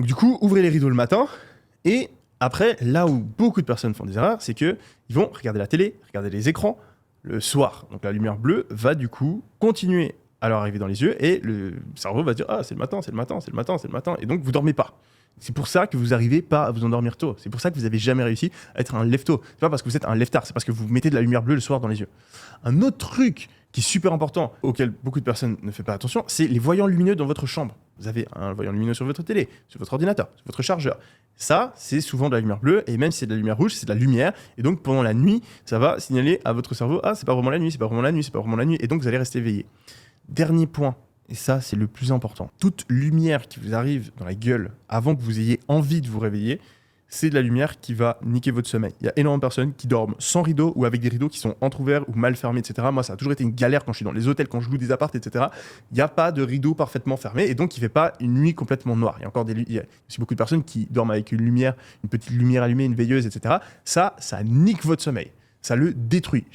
Donc, du coup, ouvrez les rideaux le matin et après, là où beaucoup de personnes font des erreurs, c'est qu'ils vont regarder la télé, regarder les écrans le soir. Donc la lumière bleue va du coup continuer à leur arriver dans les yeux et le cerveau va dire ah c'est le matin, c'est le matin, c'est le matin, c'est le matin et donc vous dormez pas. C'est pour ça que vous n'arrivez pas à vous endormir tôt. C'est pour ça que vous n'avez jamais réussi à être un lève-tôt. C'est pas parce que vous êtes un lève-tard, c'est parce que vous mettez de la lumière bleue le soir dans les yeux. Un autre truc qui est super important, auquel beaucoup de personnes ne font pas attention, c'est les voyants lumineux dans votre chambre. Vous avez un voyant lumineux sur votre télé, sur votre ordinateur, sur votre chargeur. Ça, c'est souvent de la lumière bleue, et même si c'est de la lumière rouge, c'est de la lumière. Et donc, pendant la nuit, ça va signaler à votre cerveau, ah, c'est pas vraiment la nuit, c'est pas vraiment la nuit, c'est pas vraiment la nuit. Et donc, vous allez rester éveillé. Dernier point, et ça, c'est le plus important. Toute lumière qui vous arrive dans la gueule avant que vous ayez envie de vous réveiller, c'est de la lumière qui va niquer votre sommeil. Il y a énormément de personnes qui dorment sans rideau ou avec des rideaux qui sont entrouverts ou mal fermés, etc. Moi, ça a toujours été une galère quand je suis dans les hôtels, quand je loue des apparts, etc. Il n'y a pas de rideau parfaitement fermé et donc il ne fait pas une nuit complètement noire. Il y a encore il y a aussi beaucoup de personnes qui dorment avec une lumière, une petite lumière allumée, une veilleuse, etc. Ça nique votre sommeil. Ça le détruit.